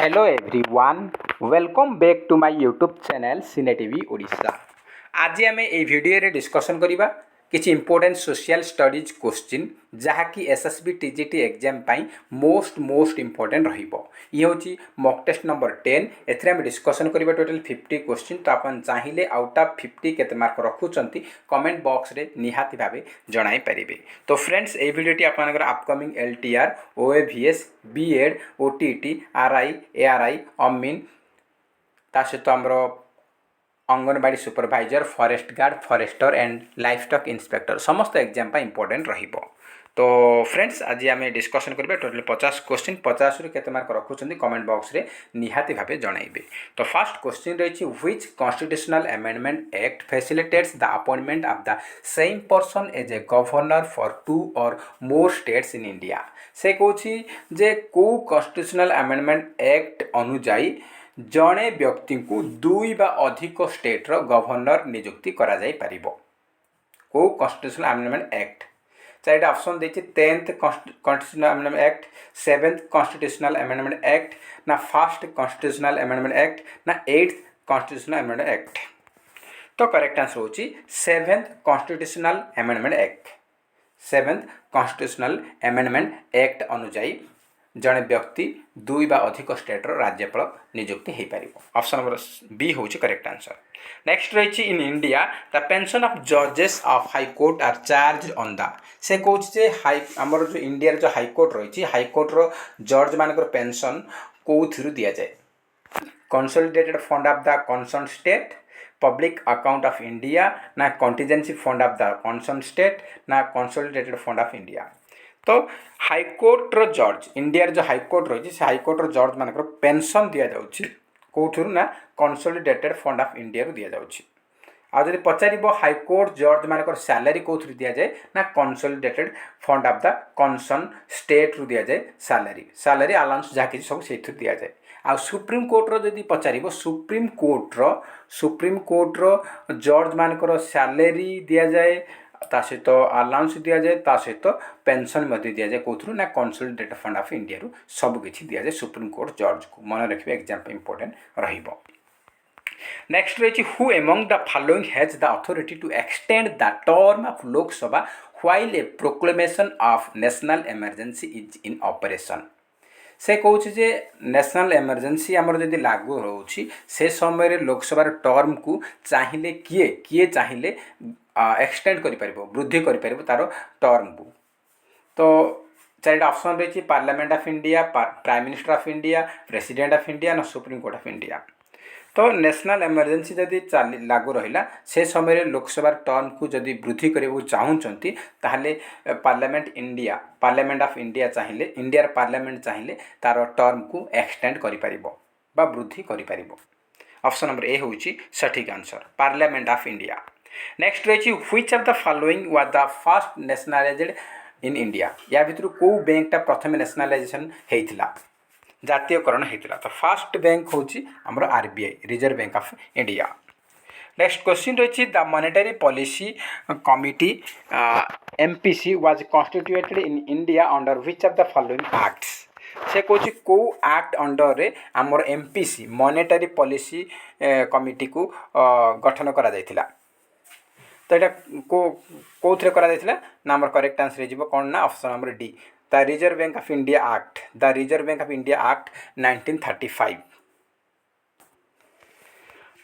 Hello everyone welcome back to my YouTube channel cine TV Odisha. आज आम ये video discussion करवा किसी इंपोर्टेंट सोशल स्टडीज क्वेश्चन जहाँकि एसएसबी टीजीटी एग्जाम पाई मोस्ट इंपोर्टेंट रहिबो। ये हूँ मॉक टेस्ट नंबर 10। एथरे हम डिस्कसन करवा टोटल 50 क्वेश्चन। तो आप चाहिए आउट ऑफ 50 केते मार्क रखुंट कमेंट बॉक्स रे निहाती भावे जणाई पारिबे। तो फ्रेंड्स ये भिडियोटी आपनकर upcoming LTR OAVS BEd OTT RI ARI अमीन ता सहित आमर anganwadi supervisor forest guard forester and livestock inspector समस्त एग्जाम इंपोर्टेंट रहिबो। तो फ्रेंड्स आज आम डिस्कसन करिबा टोटल 50 क्वेश्चन 50 रु केते मार्क रखुचंदी कमेंट बॉक्स रे निहाती भाबे जणाइबे। तो फर्स्ट क्वेश्चन रहिछि which constitutional amendment act facilitates the appointment of the same person as a governor for 2 or more states in India. से कहछि जे को कॉन्स्टिट्यूशनल अमेंडमेंट एक्ट अनुଯାयी जड़े व्यक्ति को 2 बा अधिक स्टेट्र गवर्नर नियुक्ति करा जाई परिबो। को कॉन्स्टिट्यूशनल अमेंडमेंट एक्ट चारिटा ऑप्शन देछि 10th constitutional amendment act 7th constitutional amendment act ना 1st कॉन्स्टिट्यूशनल अमेंडमेंट एक्ट ना 8th कॉन्स्टिट्यूशनल अमेंडमेंट एक्ट। तो करेक्ट आंसर होछि 7th constitutional amendment act. 7th constitutional amendment act अनुଯାयी जड़े व्यक्ति 2 बा अधिक स्टेट्र राज्यपाल नियुक्ति हो पार। ऑप्शन नंबर बी हूँ करेक्ट आंसर। नेक्स्ट रही in India the pension of जजेस of high court are charge on the से कहूँ हाई आमर जो इंडिया जो हाईकोर्ट रही हाईकोर्टर जज मान पेंशन कौ दि जाए consolidated fund of the concern state public account of India ना contingency fund of the concern state ना कंसोलिडेटेड फंड ऑफ इंडिया। तो हाईकोर्टर जज इंडिया जो हाईकोर्ट रही है हाईकोर्टर जज मान पेंशन दि जाऊँगी कौटू ना कंसोलिडेटेड फंड ऑफ इंडिया दि जाऊँगी। आदि पचार हाईकोर्ट जज मान सैलरी कौन दि जाए ना consolidated fund of the concern state रु दि जाए सैलरी सैलरी अलाउंस जहाँ किसी सब से दि जाए। आ सुप्रीम कोर्टर जदि पचार सुप्रीम कोर्टर जज मान सैलरी दि जाए ता सहित अलाउंस दि जाए ता सहित पेंशन दि जाए कौन ना कंसोलिडेटेड फंड ऑफ इंडिया रु सब किसी दि जाए सुप्रीम कोर्ट जज को मन रखिए एग्जाम इंपोर्टेंट रहिबो। नेक्स्ट रही who among the following has the authority to extend the term of Lok Sabha while a proclamation of national emergency is in operation. से कहूँ जे नेशनल इमरजेंसी आमर जदि लागू रोची से समय लोकसभा टर्म को चाहिए किए किए चाहिए एक्सटेंड कर वृद्धि कर तार टर्म को। तो चारिटा ऑप्शन रही parliament of India prime minister of India president of India ना सुप्रीम कोर्ट ऑफ इंडिया। तो नेशनल इमरजेंसी जदि लागू रहा से समय लोकसभा टर्म को जदि वृद्धि करने चाहूँगी ताहले पार्लियामेंट ऑफ इंडिया चाहिए इंडिया पार्लियामेंट चाहिए तार टर्म को एक्सटेंड कर वृद्धि कर। ऑप्शन नंबर ए हूँ सठिक answer parliament of India. Next रही which of the following was the first nationalized in India. या भितर कौ बैंकटा प्रथम नेशनलाइजेशन होता जातीयकरण होता। तो फर्स्ट बैंक हूँ आमर RBI reserve bank of India. Next question रही the monetary policy committee MPC was constituted in India under which of the following acts. से कहूँ कौ एक्ट अंडर रे आमर एमपीसी मॉनेटरी पॉलिसी कमिटी को गठन करा जायथिला। तो यहाँ कौन करा ना आमर करेक्ट आंसर हो कौन ना option number D the reserve bank of India act the reserve bank of India act 1935।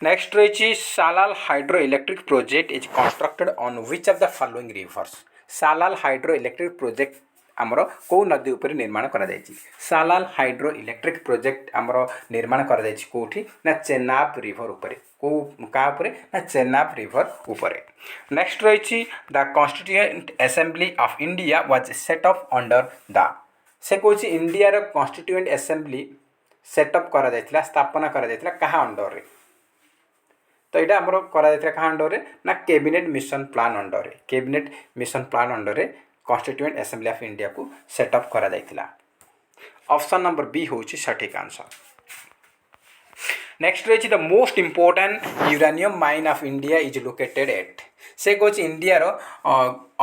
Next रही Salal hydro electric project is constructed on which of the following rivers. Salal hydro electric project आमर कौ नदी उपर निर्माण करा जायछि। सालाल हाइड्रो इलेक्ट्रिक प्रोजेक्ट आमर निर्माण करा जायछि कोठी ना चेनाब रिवर उपरे को का उपरे ना चेनाब रिवर उपरे। नेक्स्ट रही the constituent assembly of India was set up under the से कहूँ इंडिया रो कॉन्स्टिट्यूएंट असेंबली सेटअप करा जायथिला स्थापना करा जायथिला कहा अंडर रे। तो यहाँ आमर करा जायथिला कहा अंडर रे ना कैबिनेट मिशन प्लान अंडर रे कैबिनेट मिशन प्लान अंडर रे कॉन्स्टिट्यूएंट असेंबली ऑफ इंडिया को सेटअप करा जायथिला। ऑप्शन नंबर बी हूँ सठिक आंसर। नेक्स्ट रही the most important uranium mine of India is located at. से कहूँ इंडिया रो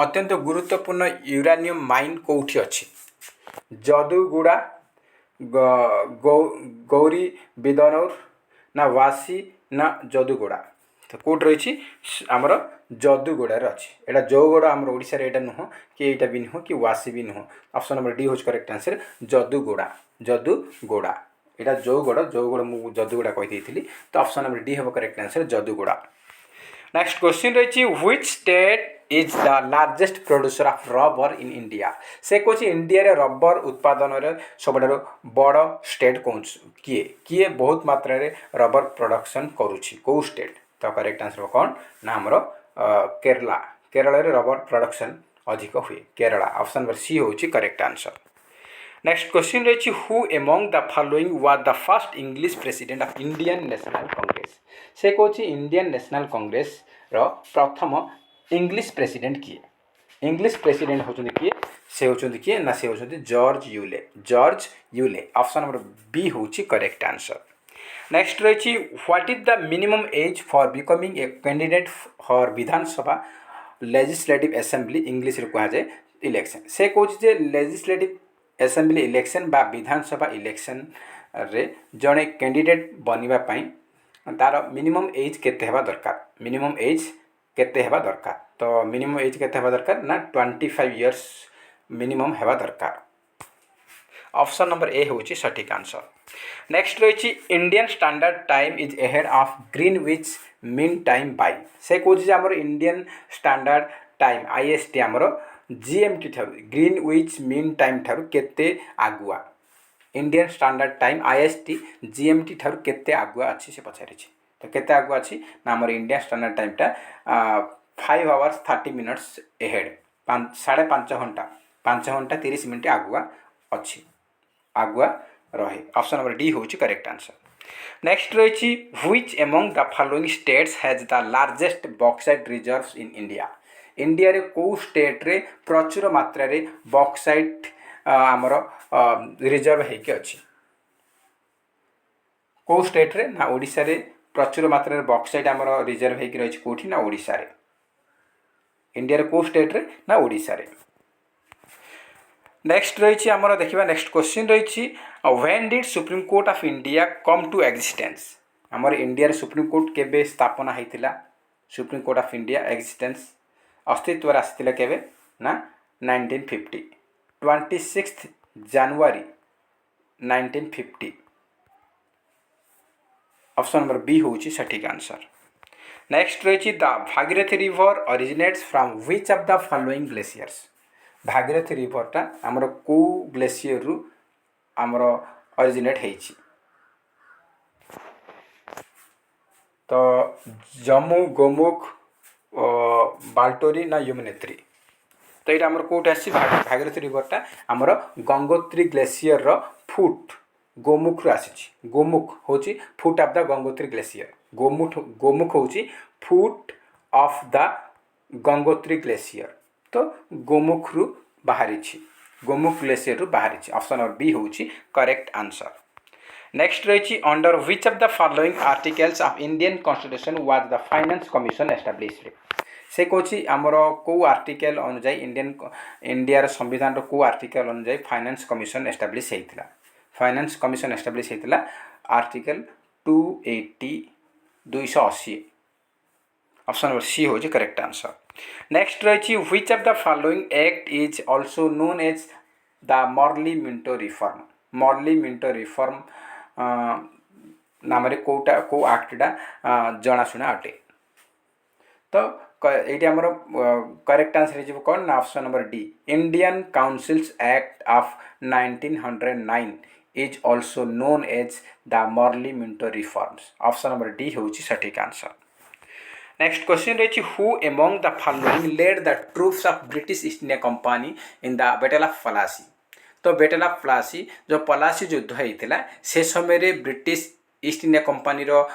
अत्यंत गुरुत्वपूर्ण यूरानियम माइन कौटी अच्छी जदुगुड़ा गौरी बिदनौर ना वासी ना जदुगोड़ा तो कौट रही आमर जदुगोड़ार अच्छी एटा जौगड़ आम ओडार यहाँ नुह कि यहाँ भी नुह कि वासी भी नुह ऑप्शन नंबर डी हूँ करेक्ट आंसर जदुगोड़ा जदुगोड़ा यहाँ जौगड़ जौगड़ मुझे जदुगोड़ा कही तो ऑप्शन नंबर डी हम करेक्ट आंसर जदुगोड़ा। नेक्स्ट क्वेश्चन रही which state is the largest producer of rubber in India से कौन इंडिया रे रबर उत्पादन सब बड़ स्टेट कौन किए किए बहुत मात्रा रे रबर प्रोडक्शन करुच्ची कौ स्टेट तो करेक्ट आंसर कौन ना आमर केरला केरल रे रबर प्रोडक्शन अधिक हुए केरला ऑप्शन नंबर सी हूँ करेक्ट आंसर। नेक्स्ट क्वेश्चन रही who among the following was the first English president of Indian National Congress से कौन इंडियन नेशनल कांग्रेस रो प्रथम इंग्लिश प्रेसिडेंट किए इंग्लिश प्रेसिडेंट होचुंदी किए से होचुंदी किए ना से होचुंदी George Yule option number B होची करेक्ट आंसर। नेक्स्ट रही what is the minimum age for becoming a candidate for Vidhan Sabha legislative assembly English रे कहा जाए इलेक्शन से कौन जे लेजिस्लेटिव असेंबली इलेक्शन बा विधानसभा इलेक्शन रे जड़े कैंडिडेट बनवा तार मिनिमम एज केते हेबा दरकार मिनिमम एज केते हेबा दरकार तो मिनिमम एज केते हेबा दरकार ना 25 इयर्स मिनिमम हेबा दरकार ऑप्शन नंबर ए होची सटीक आंसर। नेक्स्ट रही Indian standard time is ahead of Greenwich mean time by से कौन आमर इंडियन स्टैंडर्ड टाइम आईएसटी आमर जीएमटी ठार ग्रीनविच मीन टाइम ठार केते आगुआ Indian standard time IST GMT ठार केते आगुआ अच्छी से पचारि तो केते आगुआ अच्छी ना आमर इंडियन स्टैंडर्ड टाइमटा 5 hours 30 minutes एहेड 5.5 घंटा 5 घंटा 30 मिनट आगुआ अच्छी आगुआ रहे ऑप्शन नंबर डी हूँ करेक्ट आंसर। नेक्स्ट रही which among the following states has the largest bauxite reserves in India India रे को स्टेट रे प्रचुर मात्रा रे बॉक्साइट आमर रिजर्व होइके अच्छी को स्टेट रे ना ओडिशा रे प्रचुर मात्रा रे बॉक्साइट आमर रिजर्व होइके रही कोठी ना ओडिशा रे इंडिया रे को स्टेट रे ना ओडिशा रे। नेक्स्ट रही आमर देखिबा नेक्स्ट क्वेश्चन रही when did supreme court of India come to existence आमर इंडिया रे सुप्रीम कोर्ट केबे स्थापना होइतिला supreme court of India existence अस्तित्व रे आसितिला केबे ना 1950 26 जनवरी 1950 ऑप्शन नंबर बी होची सटीक आंसर। नेक्स्ट रही the Bhagirathi river originates from which of the following glaciers Bhagirathi रिवरटा आमर को ग्लेशियर रु आमर ओरिजिनेट होइछि तो जम्मू गोमुख बाल्टोरी ना यमुनेत्री तो ये आमर कौट आसी भागीरथी रिवरटा आमर गंगोत्री ग्लेशियर रो फुट गोमुख रु आसी गोमुख होची foot of the Gangotri glacier Gomukh होची foot of the Gangotri glacier तो गोमुख रु बाहरी गोमुख ग्लेशियर रु बाहरी ऑप्शन नंबर बी होची करेक्ट आंसर। नेक्स्ट रही under which of the following articles of Indian constitution was the finance commission established से कौन आमर को आर्टिकल अनुजाई इंडिया संविधान को आर्टिकल अनुजाई फाइनेंस कमिशन एस्टाब्लिश होता फाइनेंस कमिशन एस्टाब्लिश होता आर्टिकल 280 280 ऑप्शन नंबर सी हो करेक्ट आंसर। नेक्स्ट रही which of the following act is also known as the Morley Minto reform नाम कोटा को आक्टा जनाशुना अटे तो ये आमर करेक्ट आंसर हो कौन ना option number d Indian councils act of 1909 is also known as the Morley Minto reforms option number D हूँ सटीक आंसर। नेक्स्ट क्वेश्चन रही who among the following led the troops of British East India Company in the battle of Plassey तो battle of Palasi जो पलासी युद्ध होता से समय British East India company रो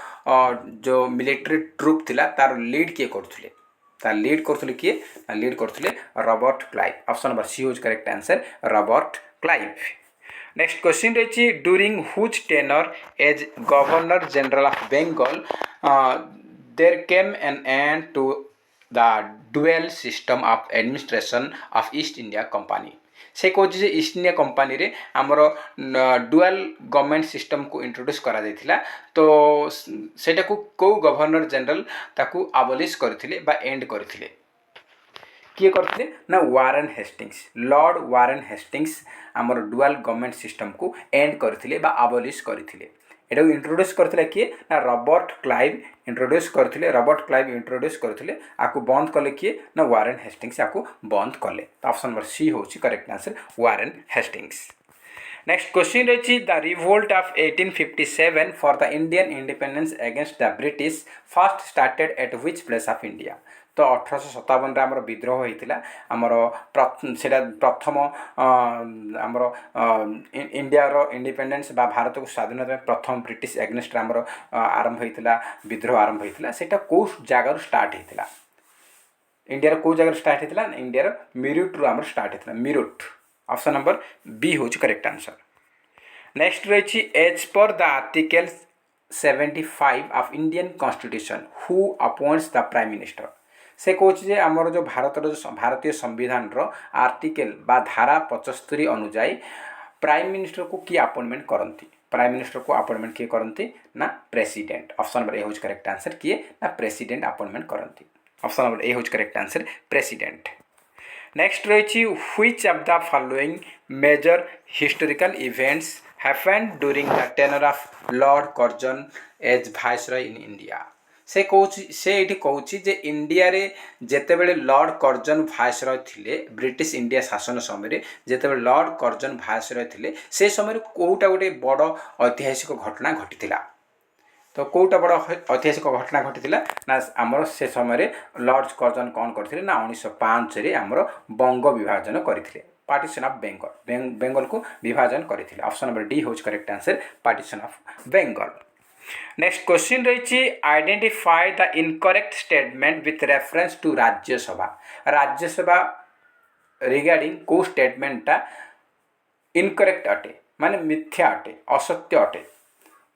जो मिलिट्री ट्रूप थिला तार लीड किए करथुले तार लीड करथुले किए लीड करथुले Robert Clive option number C is correct answer Robert Clive. Next question रही during whose tenure as governor general of Bengal there came an end to the dual system of administration of East India Company से कहूँ east India company रे आमर dual government system को introduce करा जाइथिला। तो सेटा को कौ गवर्नर जनरल ताकू आबलिश करथिले बा एंड करथिले किए करथिले ना Warren Hastings Lord Warren Hastings आमर डुआल गवर्नमेंट सिस्टम को एंड करथिले बा आबलिश करथिले। एटा इंट्रोड्यूस करथिले किए ना रॉबर्ट क्लाइव इंट्रोड्यूस करथिले। रॉबर्ट क्लाइव इंट्रोड्यूस करथिले आकु बंद कले किए ना वारेन हेस्टिंग्स आकु बंद कले। तो ऑप्शन नंबर सी होची correct answer Warren Hastings. Next question रही the revolt of 1857 for the Indian independence against the British first started at which place of India. तो 1857 आमर विद्रोह होता आमर सेटा प्रथम आमर इंडियार इंडिपेंडेंस बा भारत को स्वाधीनता प्रथम ब्रिटिश एगेंस्ट आमर आरंभ होता विद्रोह आरंभ होता सेटा कौ जगार स्टार्ट होता इंडिया कौ जगह स्टार्ट होता इंडिया मीरुट रु आमर स्टार्ट होता मीरुट। ऑप्शन नंबर बी हूँ करेक्ट आंसर। नेक्स्ट रही as per the article 75 of Indian constitution who appoints the prime minister. से कहे आमर जो भारतीय संविधान आर्टिकल बा धारा 75 अनुजाई प्राइम मिनिस्टर को किए अपॉइंटमेंट करती। प्राइम मिनिस्टर को अपॉइंटमेंट किए करती ना प्रेसिडेंट। ऑप्शन नंबर ए हूँ करेक्ट आंसर किए ना प्रेसिडेंट अपॉइंटमेंट करती। ऑप्शन नंबर ए हूँ करेक्ट आंसर प्रेसिडेंट। नेक्स्ट रही which of the following major historical events happened during the tenure of Lord Curzon as viceroy in India. से कहूँ जे India रे जेतेबेले लॉर्ड कर्जन वाइसरॉय थिले ब्रिटिश इंडिया शासन समय जेतेबेले लॉर्ड कर्जन वाइसरॉय थिले से समय कोटा गोटे बड़ ऐतिहासिक घटना घटी। तो कोटा बड़ ऐतिहासिक घटना घटी ना आमर से समय लॉर्ड कर्जन कौन करते ना 1905 आमर बंग विभाजन करते पार्टीशन ऑफ बेंगल बेंगल को विभाजन करते। ऑप्शन नंबर डी हूँ correct answer partition of Bengal. Next question रही identify the incorrect statement with reference to Rajya Sabha. Rajya Sabha regarding को स्टेटमेंटा इनकरेक्ट अटे माने मिथ्या अटे असत्य अटे।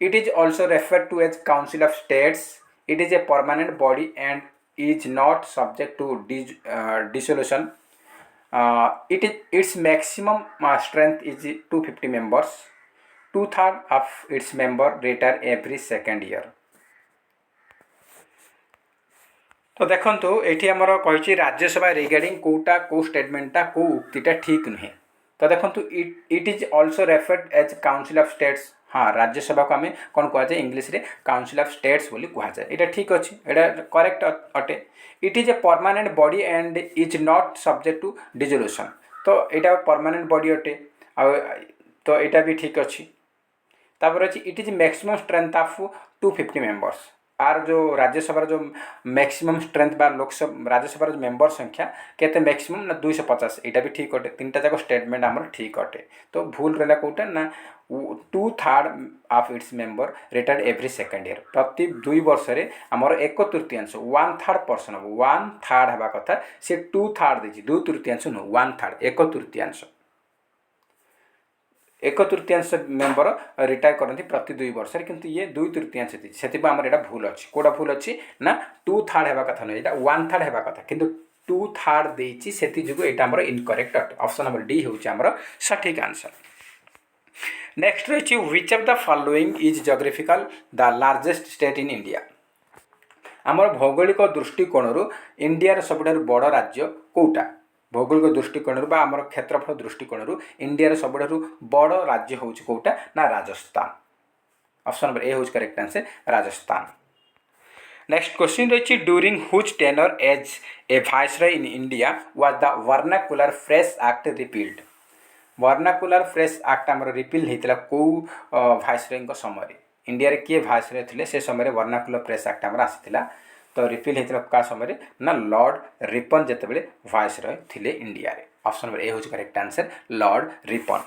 It is also referred to as Council of States. It is a permanent body and is not subject to dissolution. Its maximum strength is 250 members. 2/3 of its member retire every second year. तो देखो ये आमर कही Rajya Sabha regarding Kota को स्टेटमेंटा को उक्तिटा ठीक नुहे। तो देखो it is also referred as council of states. हाँ राज्यसभा को आम कौन कहुए इंग्लीश रे काउंसिल ऑफ स्टेट्स बोली कहुए। यहाँ ठीक अच्छे यहाँ करेक्ट अटे। It is a permanent body and is not subject to dissolution. तो यहाँ परमानेंट बॉडी अटे तो यहाँ भी ठीक अच्छे। तापर अच्छी it is maximum strength of 250 members. आर जो राज्यसभा जो मैक्सिमम स्ट्रेंथ बा लोकसभा राज्यसभा जो मेंबर संख्या केते मैक्सिमम ना 250। यहाँ भी ठीक अटे। तीन टाक स्टेटमेंट आमर ठीक अटे। तो भूल रहा कौटा ना 2/3 of its member retired every second year. प्रति 2 वर्ष रे आमर 1/3 1/3 पर्सन 1/3 हवा कथा से 2/3 देछि 2/3 नु 1/3 1/3 1/3 मेंबर रिटायर करती प्रति 2 वर्ष किंतु ये 2/3 देछि से आमर यहाँ भूल अच्छी कोटा भूल अच्छी ना 2/3 हवा कथा नहीं 1/3 हवा कथा किंतु 2/3 देछि सेति जुगु एटा आमर इनकरेक्ट अटे। ऑप्शन नंबर डी होछि आमर सठिक आंसर। नेक्स्ट रही which of the following is geographical the largest state in India. आमर भौगोलिक दृष्टिकोण इंडिया सबुठ बड़ राज्य कोटा भौगोलिक दृष्टिकोण आमर क्षेत्रफल दृष्टिकोण इंडिया सबुठ बड़ राज्य हूँ कौटा ना राजस्थान। ऑप्शन नंबर ए हूँ correct answer Rajasthan. Next question रही during which tenure as a viceroy in India was the vernacular press act repealed. Vernacular press act आमर रिपील होता कौ वाइसरॉय समय इंडिया रे किए वाइसरॉय थे से समय वर्नाकुलर फ्रेश एक्ट आमर आसाला। तो रिपील होता क्या समय ना लॉर्ड रिपन जितेबाला वाइसरॉय थे इंडिया रे। ऑप्शन नंबर ए हूँ correct answer Lord Ripon.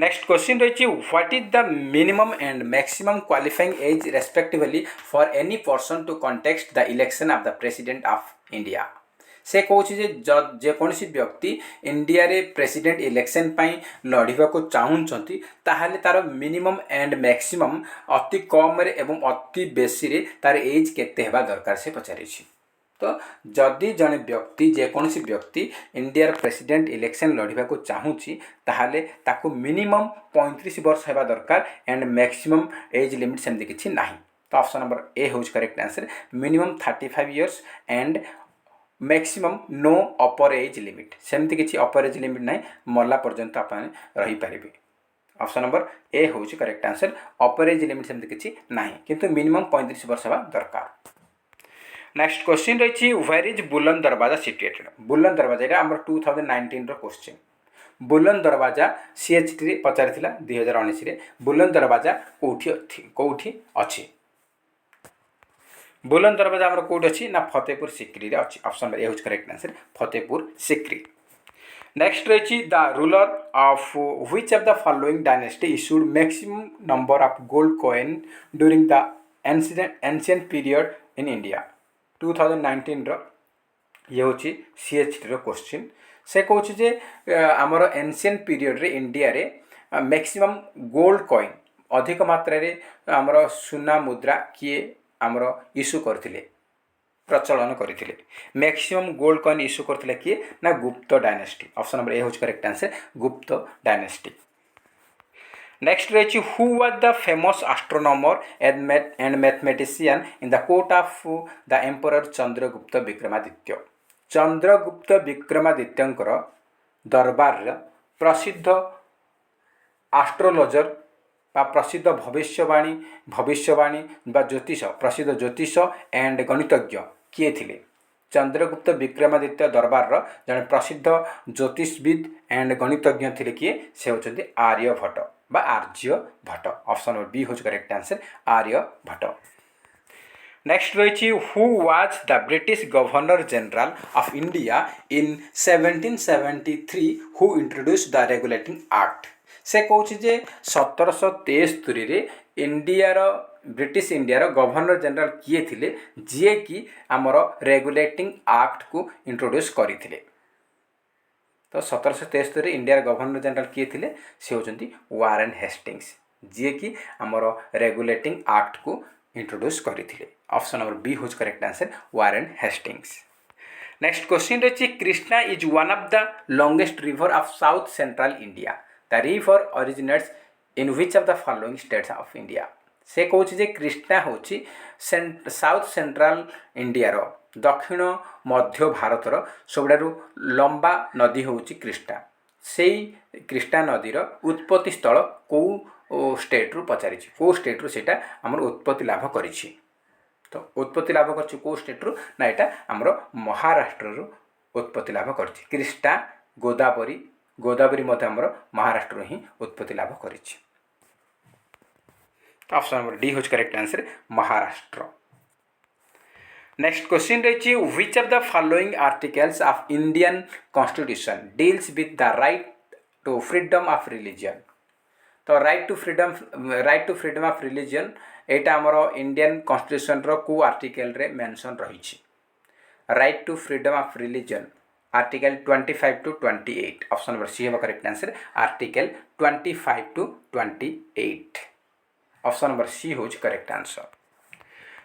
Next question रही what is the minimum and maximum qualifying age respectively for any person to contest the election of the president of India. से कहूँ जेकोसी व्यक्ति India रे president election पाई लड़िबा को चाहूँगी ताहले तार मिनिमम एंड मैक्सिमम अति कम रे एवं अति बेसी रे तार एज केते हेबा दरकार से पचारि। तो जदि जड़े व्यक्ति जेकोसी व्यक्ति इंडिया प्रेसिडेंट इलेक्शन लड़वा को चाहूँगी ताहले ताकू मिनिमम 35 वर्ष होगा दरकार एंड मैक्सिमम एज लिमिट सेमती किसी ना। तो ऑप्शन नंबर ए हूँ correct answer minimum 35 years and maximum no upper age limit सेमती किसी अपर एज लिमिट ना मरला पर्यंत आप रही पारे। ऑप्शन नंबर ए हूँ करेक्ट आंसर अपर एज लिमिट सेमती किसी ना किंतु मिनिमम 35 वर्ष होगा दरकार। नेक्स्ट क्वेश्चन रही व्हेयर इज बुलंद दरवाजा सिचुएटेड। बुलंद दरवाजा यहाँ आम 2019 क्वेश्चन। बुलंद दरवाजा CHT पचारि 2019 बुलंद दरवाजा कौटी अच्छी। बुलंद दरवाजा आम कौट अच्छी ना फतेहपुर सिक्री अच्छी। ऑप्शन नंबर ए हूँ correct answer Fatehpur Sikri. Next रही the ruler of which of the following dynasty issued maximum number of gold coin during the ancient period in India. 2019 ये हूँ CHT क्वेश्चन। से कौच जे आमर एंशिएंट पीरियड रे इंडिया रे मैक्सिमम गोल्ड कॉइन अधिक मात्रा रे आमर सुना मुद्रा किए आमर इश्यू करथिले प्रचलन करथिले। मैक्सिमम गोल्ड कॉइन इश्यू करथिले किए ना गुप्त डायनेस्टी। ऑप्शन नंबर ए हूँ correct answer Gupta dynasty. Next रही who was the famous astronomer and mathematician in the court of the emperor Chandragupta Vikramaditya. Chandragupta विक्रमादित्यंकर दरबार प्रसिद्ध एस्ट्रोलॉजर बा प्रसिद्ध भविष्यवाणी बा ज्योतिष प्रसिद्ध ज्योतिष एंड गणितज्ञ किए थिले। चंद्रगुप्त विक्रमादित्य दरबार जड़े प्रसिद्ध ज्योतिषविद एंड गणितज्ञ थिले किए से होचंती आर्यभट्ट बा आर्यभट्ट। ऑप्शन नंबर बी होच करेक्ट आंसर आर्यभट्ट। नेक्स्ट रही who was the British governor general of India in 1773 who introduce the regulating act. से कौच जे 1773 इंडियार ब्रिटिश इंडियार गवर्नर जनरल किए थिले जी कि आमर रेगुलेटिंग एक्ट को इंट्रोड्यूस करथिले। तो 1773 इंडियार गवर्नर जनरल किए थिले से होचंती वारेन हेस्टिंग्स जी कि आमर रेगुलेटिंग एक्ट को इंट्रोड्यूस करथिले। ऑप्शन नंबर बी होच correct answer Warren Hastings. Next question रही Krishna is one of the longest river of south central India. The river originates in which of the following states of India. से कौच जे कृष्णा हूँ south central India दक्षिण मध्य भारतर सबुठारु लंबा नदी हूँ कृष्णा। से कृष्णा नदीर उत्पत्ति स्थल कौ स्टेट रु पचारि कौ स्टेट रु सेटा आमर उत्पत्ति लाभ करिछि। तो उत्पत्ति लाभ कर कौ स्टेट रु ना यहाँ आमर महाराष्ट्र रु उत्पत्ति लाभ कर कृष्णा गोदावरी मध्य आमर महाराष्ट्र ही उत्पत्ति लाभ करिछि। तो ऑप्शन नंबर डी होच correct answer Maharashtra. Next question रही which of the following articles of Indian constitution deals with the right to freedom of religion. तो right to freedom of religion एटा आमर इंडियन कॉन्स्टिट्यूशन रो को आर्टिकल रे mention रही। Right to freedom of religion article 25 to 28। Option number C है correct answer article 25 to 28। Option number C होज correct answer.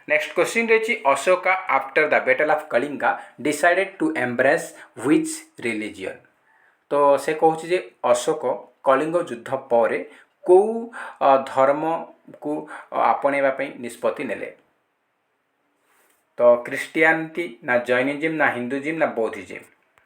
Next question रही Ashoka after the battle of Kalinga decided to embrace which religion. तो से कहूँ जे अशोक कलिंग युद्ध पर कौ धर्म को आपणेवा निष्पत्ति नेले। तो क्रिश्चियनिटी ना जैनिज्म ना हिंदुइज्म ना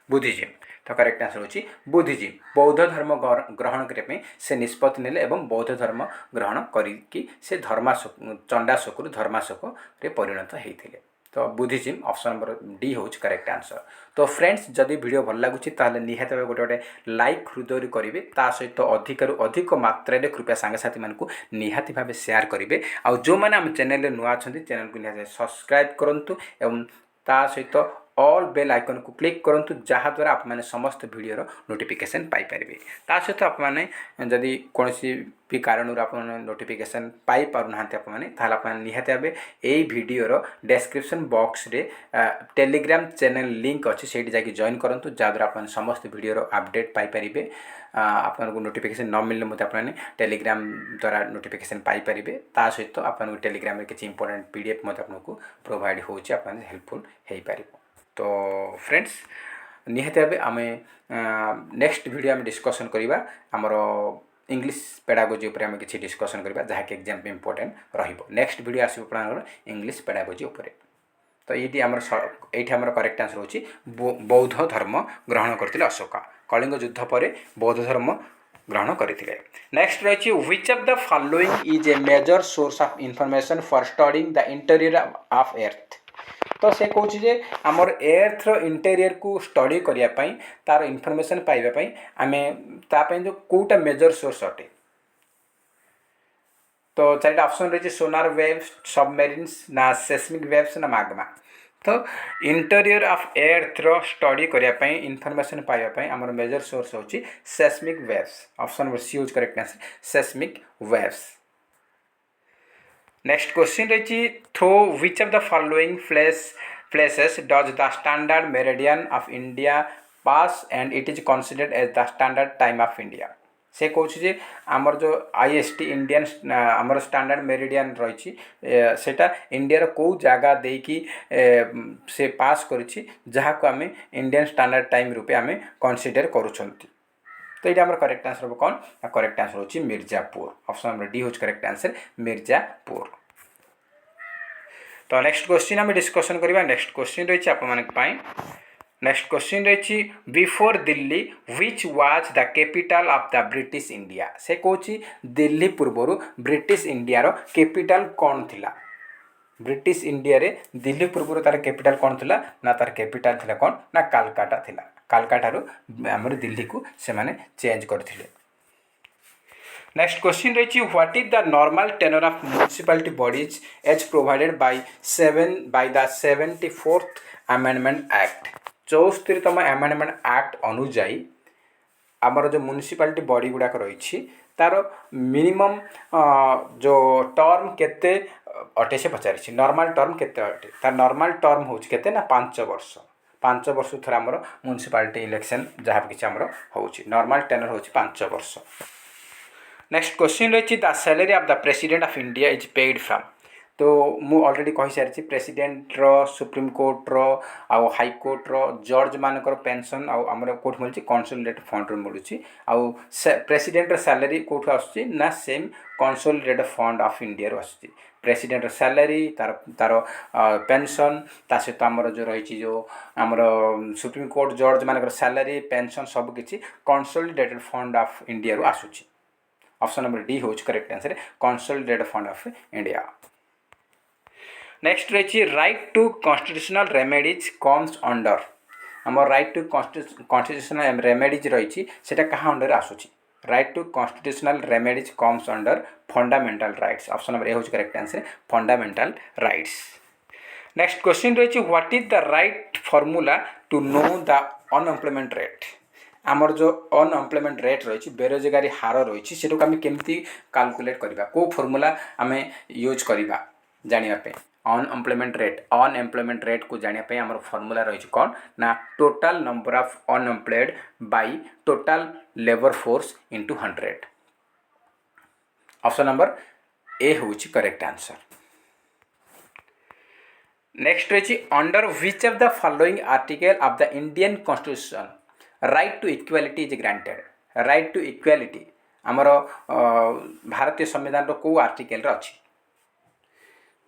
बुद्धिज्म। तो करेक्ट आंसर होची बुद्धिज्म। बौद्ध धर्म ग्रहण करने से निष्पत्ति नेले एवं बौद्ध धर्म ग्रहण करी से चंडाशोक धर्माशोक रे परिणत होते। तो बुद्धिज्म ऑप्शन नंबर डी होच करेक्ट आंसर। तो फ्रेंड्स जदि वीडियो भल लगुच ताहले निहाती भावे गोटे लाइक हृदय करेंगे ता सहित अधिकरू अधिक मात्रा कृपया सांगसाथी मानक निहाती भावे शेयर करेंगे। आउ जो मैंने आम चैनल नुआ अच्छा चैनल को निहाती सब्सक्राइब करूँ एवं ता सहित ऑल बेल आइकन को क्लिक करूँ जहाद्वारा आप मैंने समस्त वीडियोर नोटिफिकेशन पाइपर। ता सहित आप जदि कौन भी कारण आप नोटिफिकेशन पाई पारना आप निहाती भाव यही वीडियोर डिस्क्रिप्शन बॉक्स रे टेलीग्राम चैनल लिंक अच्छी से जाकि जॉइन करूँ जहाद्वारा आप समस्त वीडियोर अपडेट पाइपर। आपको नोटिफिकेशन न मिलने मत आपने टेलीग्राम द्वारा नोटिफिकेशन पाइपर। ता सहित आपको टेलीग्राम किसी इंपोर्टेंट PDF आपको प्रोवाइड हो हेल्पफुल हो पार। तो फ्रेंड्स निहाती भाव आम नेक्स्ट वीडियो आम डिस्कसन करवा आमर इंग्लिश पेडागोजी उपर आम किसी डिस्कसन करवा जहाँकि एग्जाम इंपोर्टेंट नेक्स्ट वीडियो आसो इंग्लिश पेडागोजी उपर। तो ये आमर करेक्ट आंसर होची बौद्ध धर्म ग्रहण करते अशोका कलिंग युद्ध पर बौद्ध धर्म ग्रहण करते। नेक्स्ट रही which of the following is a major source of information for studying the interior of earth. तो से कौच जे आमर एर्थर इंटेरियर को स्टडी करने तार इनफर्मेशन पाइबापी आम तापाई जो कौटा मेजर सोर्स अटे। तो चारिटा ऑप्शन रही सोनार वेव्स सबमेरिन्स ना सेस्मिक वेव्स ना मैग्मा। तो इंटीरियर ऑफ अर्थ रो स्टडी करने इनफॉरमेशन पाइबापी आमर मेजर सोर्स होची seismic waves. Option number C होची correct answer seismic waves. Next question रही through which of the following places does the standard meridian of India pass and it is considered as the standard time of India. से कौच जे आमर जो IST Indian आमर standard meridian रही सेटा India को जगह देकी से पास करिछि जहाँ को आम इंडियन स्टैंडर्ड टाइम रूपे आम कंसीडर करुछंती। तो ये आमर करेक्ट आंसर हो कौन करेक्ट आंसर होची मिर्जापुर। ऑप्शन नंबर डी होची करेक्ट आंसर मिर्जापुर। तो नेक्स्ट क्वेश्चन आम डिस्कसन करबा। नेक्स्ट क्वेश्चन रही आप नेक्स्ट क्वेश्चन रही before Delhi which was the capital of the British India. से कौची दिल्ली पूर्वर ब्रिटिश इंडिया रो कैपिटल कौन थिला। ब्रिटिश इंडिया रे दिल्ली पूर्वर तार कैपिटल कौन थिला ना तार कैपिटल थिला कौन ना कालकाटा थिला। कालकाटा रो हमर दिल्ली को से माने चेंज करथिले। नेक्स्ट क्वेश्चन रही what is the normal tenure of municipality bodies as provided by the 74th amendment act. 74तम अमेंडमेंट एक्ट अनुजाई आमर जो म्युनिसिपैलिटी बॉडी गुड़ाक रही तार मिनिमम जो टर्म केते अटे से पचारि नॉर्मल टर्म केते अटे तार नॉर्मल टर्म हो केते ना 5 वर्ष 5 वर्ष थोड़ा आमर म्युनिसिपैलिटी इलेक्शन जहाँ किसी आमर हो नॉर्मल टेनर हो 5 वर्ष। नेक्स्ट क्वेश्चन रही the salary of the president of India is paid from. तो मु ऑलरेडी कही सारी प्रेसिडेंट रो सुप्रीम कोर्ट रो आउ हाई कोर्ट रो जज मानकर पेंशन आउ आमर कोठ मिलुची कंसोलिडेटेड फंड रो मिलुची आउ प्रेसिडेंट रो सैलरी कोठ आसुची ना same consolidated fund of India रो आसुची। प्रेसिडेंट रो सैलरी तार तार पेंशन ता सहित आमर जो रही जो आमर सुप्रीम कोर्ट जज मानकर सैलरी पेंशन सब किछि कंसोलिडेटेड फंड ऑफ इंडिया रो आसुची। ऑप्शन नंबर डी होच correct answer consolidated fund of India. Next रही right to constitutional remedies comes under. आम राइट टू कॉन्स्टिट्यूशनल रेमेडीज रही कहाँ अंडर आसूची right to constitutional remedies comes under fundamental rights. Option number A होच correct answer fundamental rights. Next question रही what is the right formula to know the unemployment rate. आमर जो unemployment rate रही बेरोजगारी हार रही से आम केमती कैलकुलेट करवा को फॉर्मूला आम यूज करवा जानापी अनएम्प्लॉयमेंट रेट को जानापी आमर फॉर्मूला रही कौन ना total number of unemployed by total labour force into 100। Option number A होची करेक्ट आंसर। नेक्स्ट रही under which of the following article of the Indian constitution right to equality is granted. Right to equality आमर भारतीय संविधान रो को article रे अछि।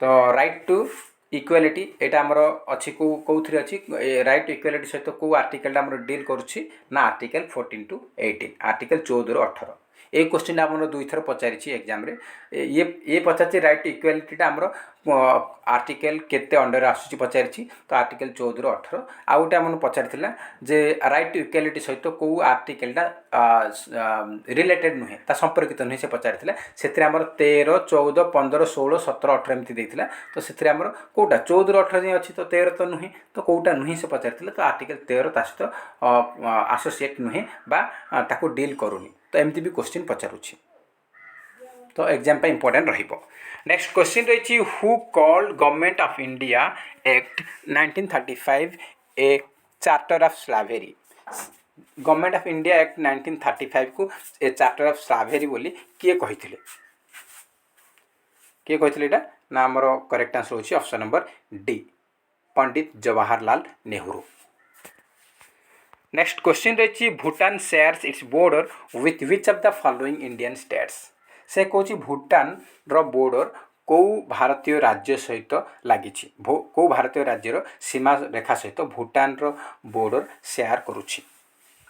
तो right to equality एटा आमर अच्छी कौन अच्छी राइट टू इक्वालिटी सहित को आर्टिकल आमर डील करुच्ची ना आर्टिकल 14 to 18 आर्टिकल 14 ରୁ 18। ये क्वेश्चन आमर 2 थर पचारि एग्जाम रे ये पचार राइट टू इक्वालिटी आमर आर्टिकल केते अंडर आसुची पचारि। तो आर्टिकल 14 ରୁ 18 आउ गोटे आम पचार जे राइट टू इक्वालिटी सहित को आर्टिकलटा रिलेटेड नुहे ता संपर्कित नुहे से पचार से 13 14 15 16 17 18 एमती देता। तो से आमर कौटा 14 ରୁ 18 अच्छी तो 13 तो नुहे तो कौटा नुहे से पचार। तो आर्टिकल 13 ता सहित आसोसिएट नुहे बा ताको डील करूनी। तो एमती भी क्वेश्चन पचारुछि तो एग्जाम पे इंपोर्टेंट रहिबो। नेक्स्ट क्वेश्चन रही who called government of India act 1935 a charter of slavery. Government of India act 1935 को ए चार्टर ऑफ स्लावेरी बोली किए कहिथिले किए कहिथिले एटा ना हमर करेक्ट आंसर होछि option number D Pandit Jawaharlal Nehru. Next question रही Bhutan shares its border with which of the following Indian states. से कौन भूटान रो बॉर्डर कौ भारतीय राज्य सहित लगी कौ भारतीय राज्यर सीमा रेखा सहित भूटान रो बॉर्डर शेयर करुछि।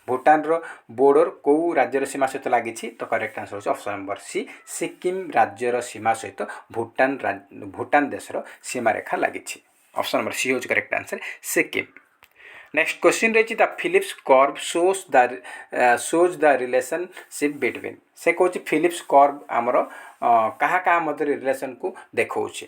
भूटान रो बॉर्डर कौ राज्यर सीमा सहित लगी तो करेक्ट आंसर होछि ऑप्शन नंबर सी सिक्किम राज्यर सीमा सहित भूटान देशर सीमा रेखा लगी। ऑप्शन नंबर सी होछि correct answer Sikkim. Next question रही the Phillips curve shows the relationship between. से कौन फिलिप्स कर्व आमर क्या मध्य रिलेशन को देखौछि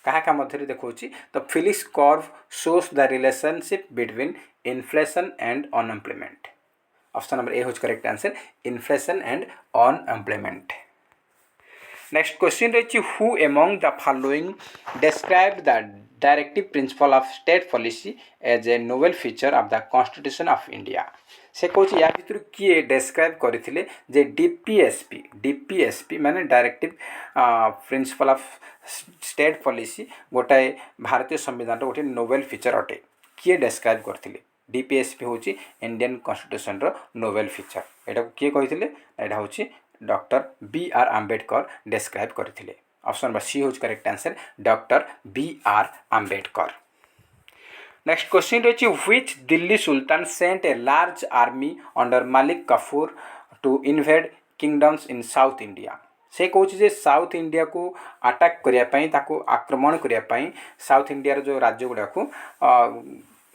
क्या मध्य देखौछि तो Phillips curve shows the relationship between inflation and unemployment. Option number A होछि correct answer inflation and unemployment. Next question रही who among the following describe the directive principle of state policy as a novel feature of the constitution of India. से कौन या भर किए describe करते जे DPSP माने directive principle of state policy गोटाए भारतीय संविधान गोटे नोवेल फीचर अटे। किए डिस्क्राइब करते डीपीएसपी हूँ इंडियन कॉन्स्टिट्यूशन रो नोवेल फीचर। यहाँ किए कहते यहाँ हूँ doctor B R Ambedkar describe करते। ऑप्शन नंबर सी होज correct answer doctor B R Ambedkar. Next question रही which Delhi sultan sent a large army under Malik Kafur to invade kingdoms in south India. से कौन साउथ इंडिया को अटैक करने आक्रमण करने साउथ इंडिया जो राज्य गुड़ा को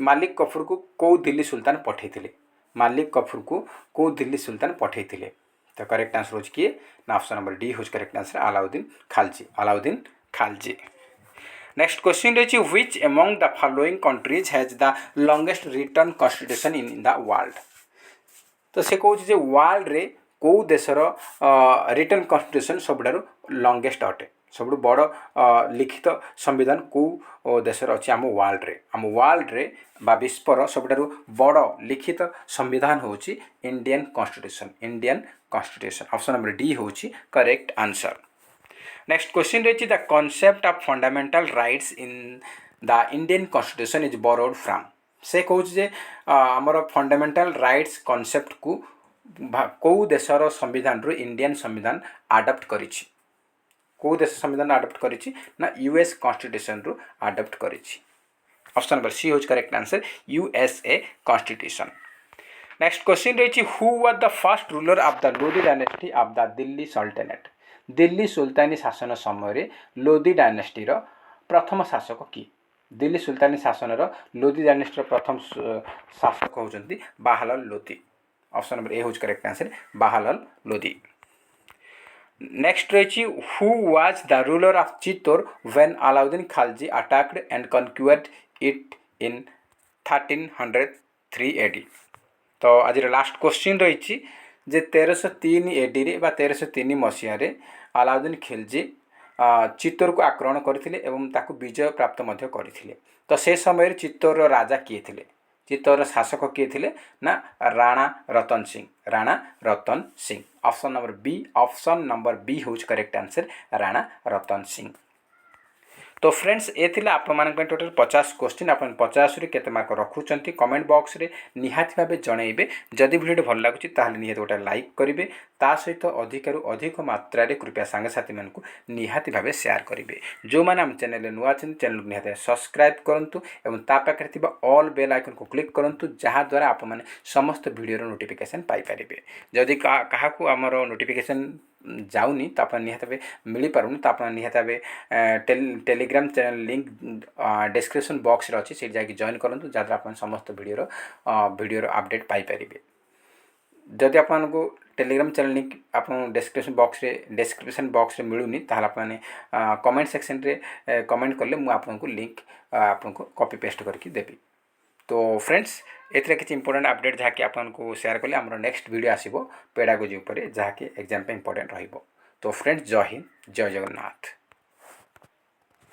मालिक कफूर को कौ दिल्ली सुल्तान पठे मालिक कफूर को कौ दिल्ली सुल्तान पठे तो करेक्ट आंसर हो किए ना ऑप्शन नंबर डी हो correct answer Alauddin Khalji. Next question रही which among the following countries has the longest written constitution in the world. तो से कौन वर्ल्ड रे कौ देशर रिटर्न कॉन्स्टिट्यूशन सबुठारु लॉन्गेस्ट अटे सब बड़ लिखित संविधान कौ देशर अच्छी आम वर्ल्ड रे बा विश्वर सबुठारु बड़ लिखित संविधान होची Indian constitution. Option number D होची करेक्ट आंसर। नेक्स्ट क्वेश्चन रही the concept of fundamental rights in the Indian constitution is borrowed from. से कौन आमर फंडामेंटल राइट्स कॉन्सेप्ट को कौ देशर संविधान रू इंडियन संविधान आडप्ट करिछि। कौ देश संविधान आडप्ट करिछि ना यूएस कॉन्स्टिट्यूशन रू आडप्ट करिछि। ऑप्शन नंबर सी होज correct answer USA constitution. Next question रही who was the first ruler of the Lodhi dynasty of the Delhi sultanate. Delhi सुल्तानी शासन समय लोधी डायनेस्टीर प्रथम शासक किए। दिल्ली सुल्तानी शासन लोधी डायनेस्टीर प्रथम शासक होउछन्ती Bahlol Lodhi. Option number A होज correct answer Bahlol Lodhi. Next रही who was the ruler of Chittor when Alauddin Khalji attacked and conquered it in 1303 AD। तो आज लास्ट क्वेश्चन रही जे 1303 AD रे बा 1303 मसीह अलाउद्दीन खिलजी चित्तौर को आक्रमण करथिले एवं ताकू विजय प्राप्त मध्य करथिले। तो से समय चित्तौर राजा किए थिले चित्तौर शासक किए थिले ना Rana Ratan Singh. Option number B होज करेक्ट आंसर राणा रतन सिंह। तो फ्रेंड्स ये थिला आप टोटल 50 क्वेश्चन आप 50 केते मार्क रखुचंती कमेंट बॉक्स रे निहाती भाबे जणैबे। जदि वीडियो भल लागुची ताहले निहाती गोटे लाइक करिवे ता सहित अधिकरु अधिक मात्रा रे कृपया सांग साथी मानकु निहाती भाबे शेयर करिवे। जो माने हम चैनल रे नुआ छन चैनल को निहाती सब्सक्राइब करंतु एवं ता पाखरे थिबा ऑल बेल आइकन को क्लिक करंतु जहा द्वारा आप माने समस्त वीडियो रो नोटिफिकेशन पाई परिबे। जदि काहा को हमर नोटिफिकेशन जाऊनी तो आप निहाती मिल पारुनी तो आप निहाती Telegram channel link description box रे अछि से जाके जॉइन करंतु जहाँ आप समस्त वीडियो अपडेट पाई परिबे। जदि आपको टेलीग्राम चैनल लिंक आप डिस्क्रिप्शन बॉक्स रे मिलूनी ताहले आपने कमेंट सेक्शन रे कमेंट करले मु आपको लिंक आपको कॉपी पेस्ट करके देबी। तो फ्रेंड्स एथरे किसी इंपोर्टेंट अपडेट जहाँकि आपको शेयर कले आमर नेक्स्ट वीडियो आसीबो पेडागोजी उपरे जहाँकि एग्जाम पे इंपोर्टेंट रहिबो। तो फ्रेंड्स जय हिंद जय जगन्नाथ।